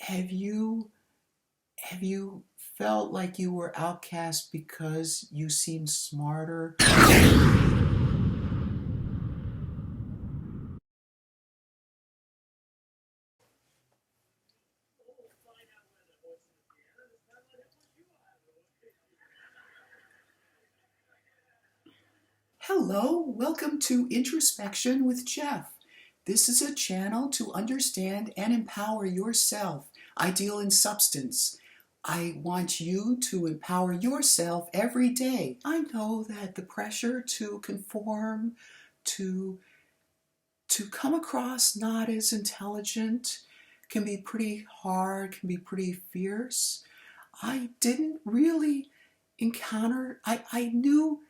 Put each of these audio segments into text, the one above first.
Have you have you felt like you were outcast because you seemed smarter? Hello, welcome to Introspection with Jeff. This is a channel to understand and empower yourself. I deal in substance. I want you to empower yourself every day. I know that the pressure to conform, to come across not as intelligent can be pretty hard, can be pretty fierce. I didn't really encounter, I knew,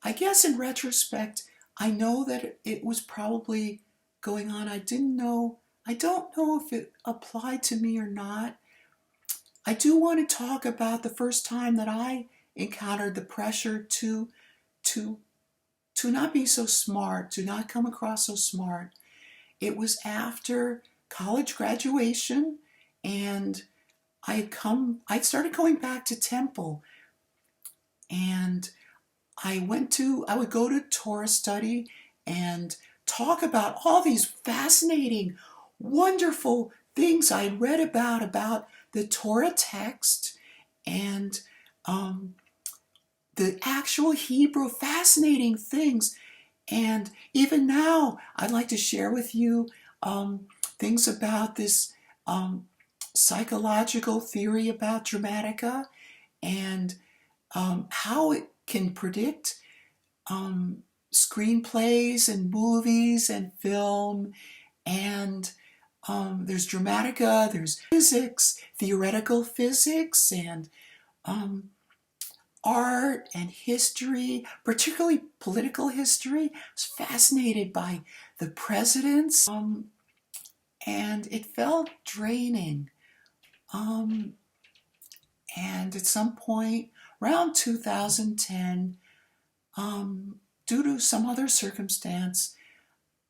I guess in retrospect, I know that it was probably going on. I don't know if it applied to me or not. I do want to talk about the first time that I encountered the pressure to, to not be so smart, to not come across so smart. It was after college graduation, and I started going back to Temple, and I would go to Torah study and talk about all these fascinating, wonderful things I read about the Torah text and the actual Hebrew, fascinating things. And even now, I'd like to share with you things about this psychological theory about dramatica and how it can predict screenplays and movies and film. And there's dramatica, there's physics, theoretical physics, and art and history, particularly political history. I was fascinated by the presidents, and it felt draining. And at some point, around 2010, due to some other circumstance,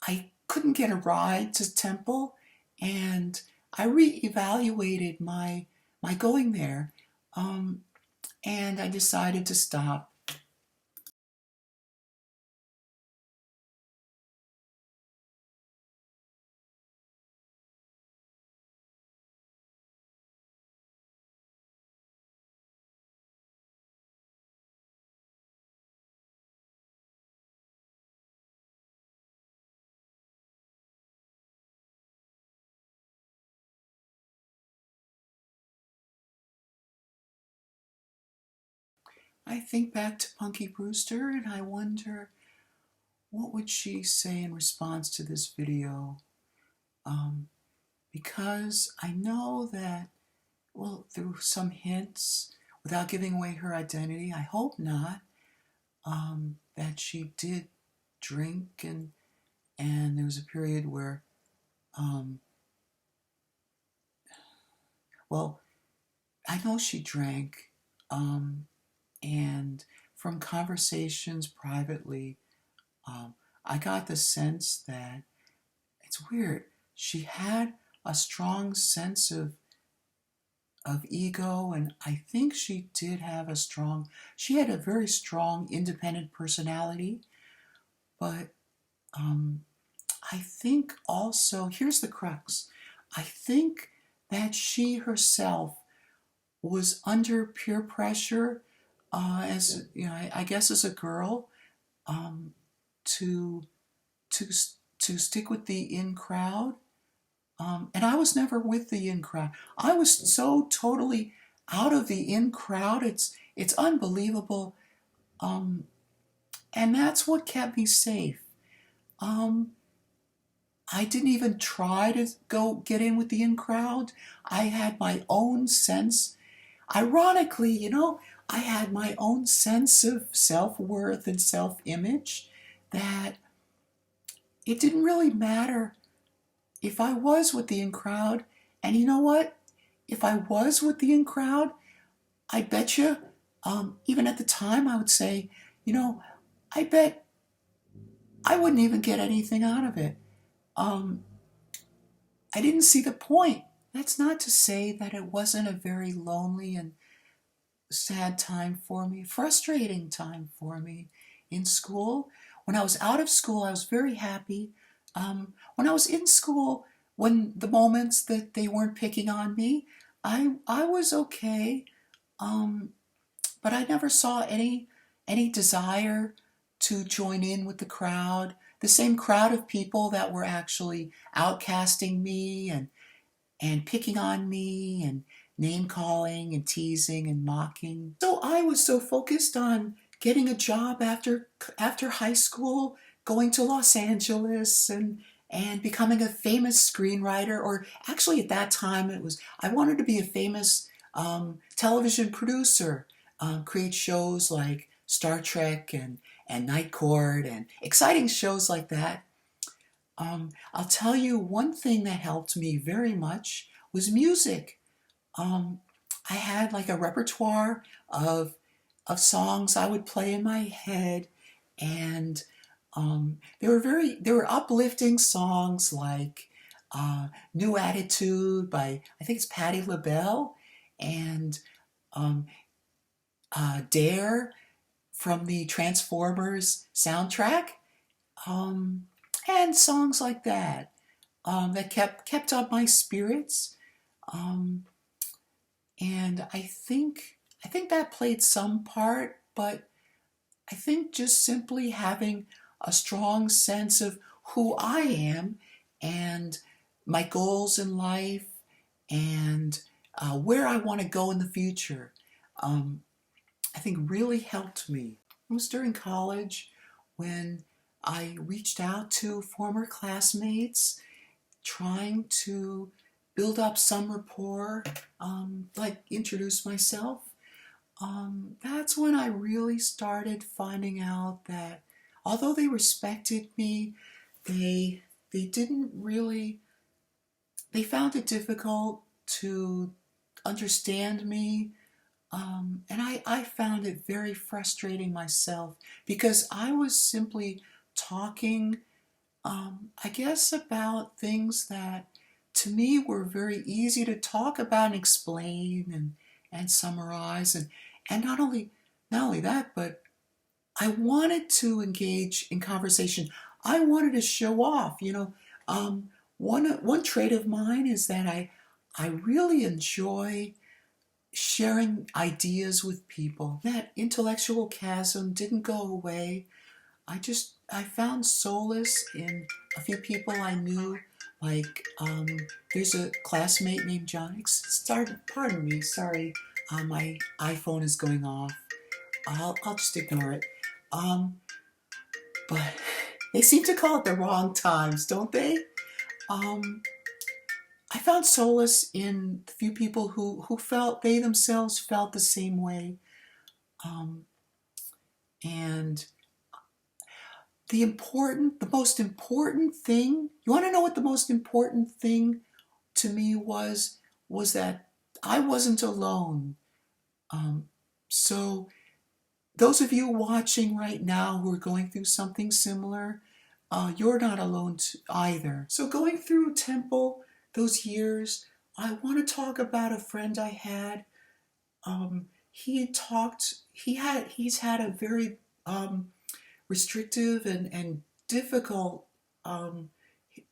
I couldn't get a ride to Temple, and I reevaluated my going there, and I decided to stop. I think back to Punky Brewster, and I wonder what would she say in response to this video. Because I know that, well, through some hints, without giving away her identity, I hope not, that she did drink, and there was a period where, um, well, I know she drank, and from conversations privately, I got the sense that it's weird. She had a strong sense of ego, and I think she had a very strong independent personality, but I think also, here's the crux, I think that she herself was under peer pressure, as you know, I guess as a girl, um, to to to stick with the in crowd. And I was never with the in crowd. I was so totally out of the in crowd. It's unbelievable. Um, and that's what kept me safe. Um, I didn't even try to go get in with the in crowd. I had my own sense. Ironically, I had my own sense of self-worth and self-image, that it didn't really matter if I was with the in crowd. And you know what? If I was with the in crowd, I bet you, even at the time, I would say, I bet I wouldn't even get anything out of it. I didn't see the point. That's not to say that it wasn't a very lonely and sad time for me, frustrating time for me in school. When I was out of school, I was very happy. When I was in school, when the moments that they weren't picking on me, I was okay. Um, but I never saw any desire to join in with the crowd, the same crowd of people that were actually outcasting me and picking on me and name calling and teasing and mocking. So I was so focused on getting a job after high school, going to Los Angeles and becoming a famous screenwriter, or actually at that time it was I wanted to be a famous television producer, create shows like Star Trek and Night Court and exciting shows like that. I'll tell you one thing that helped me very much was music. Um, I had like a repertoire of songs I would play in my head, and they were uplifting songs like "New Attitude" by I think it's Patti LaBelle, and um, "Dare" from the Transformers soundtrack, um, and songs like that that kept up my spirits. Um, and I think that played some part, but I think just simply having a strong sense of who I am and my goals in life and where I want to go in the future, um, I think really helped me. It was during college when I reached out to former classmates trying to build up some rapport, like introduce myself. That's when I really started finding out that although they respected me, they they didn't really they found it difficult to understand me. And I found it very frustrating myself because I was simply talking, I guess, about things that to me were very easy to talk about and explain and summarize. And not only that, but I wanted to engage in conversation. I wanted to show off. One trait of mine is that I really enjoy sharing ideas with people. That intellectual chasm didn't go away. I found solace in a few people I knew. Like there's a classmate named John. Pardon me, sorry. My iPhone is going off. I'll just ignore it. Um, but they seem to call it the wrong times, don't they? Um, I found solace in the few people who felt they themselves felt the same way. Um, and the most important thing, you want to know what the most important thing to me was that I wasn't alone. Um, so those of you watching right now who are going through something similar, you're not alone either. So going through Temple those years, I want to talk about a friend I had. He's had a very restrictive and difficult um,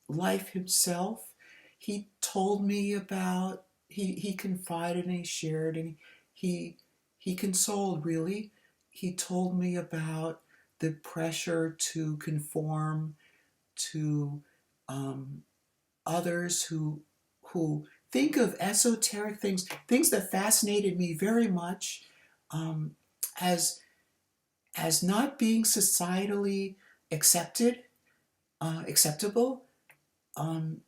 life himself. He told me about, he confided and he shared and he, he consoled really. He told me about the pressure to conform to um, others who think of esoteric things that fascinated me very much, um, as not being societally acceptable, um,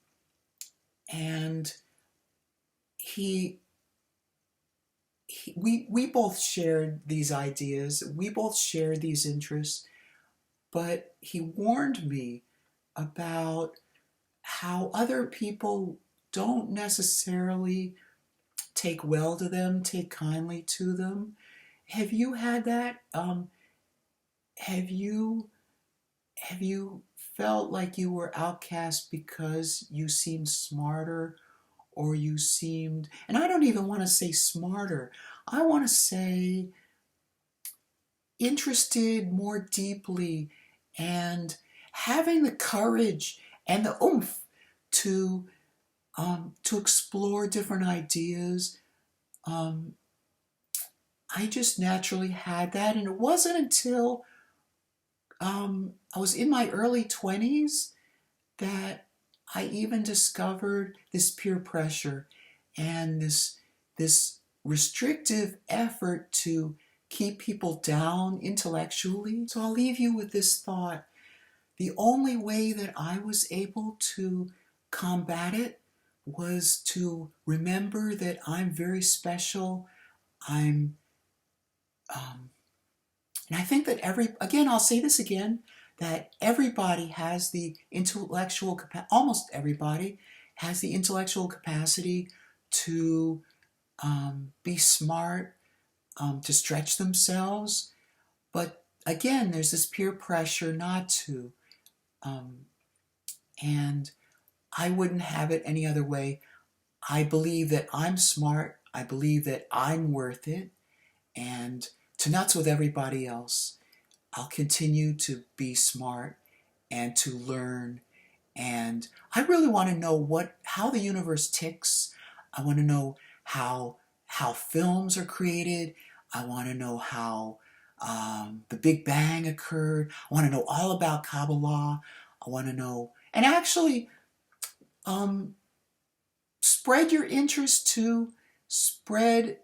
and he, we both shared these ideas, we both shared these interests, but he warned me about how other people don't necessarily take well to them, take kindly to them. Have you had that? Have you have you felt like you were outcast because you seemed smarter or you seemed, and I don't even want to say smarter, I want to say interested more deeply and having the courage and the oomph to explore different ideas. Um, I just naturally had that, and it wasn't until I was in my early 20s that I even discovered this peer pressure and this restrictive effort to keep people down intellectually. So I'll leave you with this thought. The only way that I was able to combat it was to remember that I'm very special. I'm um, And I think that again, I'll say this again, that everybody has the intellectual, almost everybody has the intellectual capacity to be smart, to stretch themselves. But again, there's this peer pressure not to. Um, and I wouldn't have it any other way. I believe that I'm smart. I believe that I'm worth it. And to nuts with everybody else. I'll continue to be smart and to learn. And I really want to know how the universe ticks. I want to know how films are created. I want to know how the Big Bang occurred. I want to know all about Kabbalah. I want to know, and actually, um, spread your interest to spread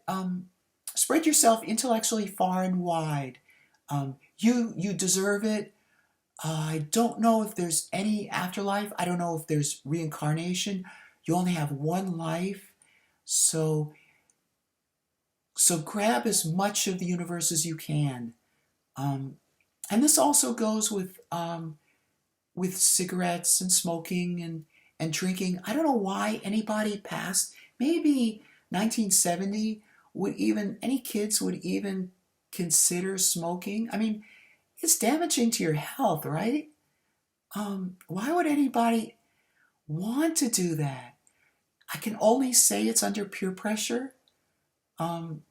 yourself intellectually far and wide. You deserve it. I don't know if there's any afterlife. I don't know if there's reincarnation. You only have one life, so grab as much of the universe as you can. Um, and this also goes with cigarettes and smoking and drinking. I don't know why anybody past maybe 1970 any kids would even consider smoking. I mean, it's damaging to your health, right? Why would anybody want to do that? I can only say it's under peer pressure. Um,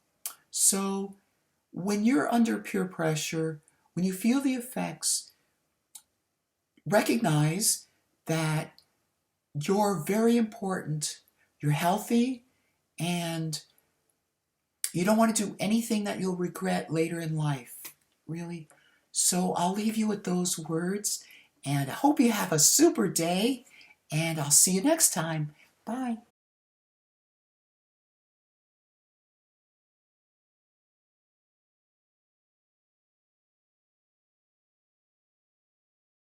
so when you're under peer pressure, when you feel the effects, recognize that you're very important. You're healthy, and you don't want to do anything that you'll regret later in life, really. So I'll leave you with those words, and I hope you have a super day, and I'll see you next time. Bye.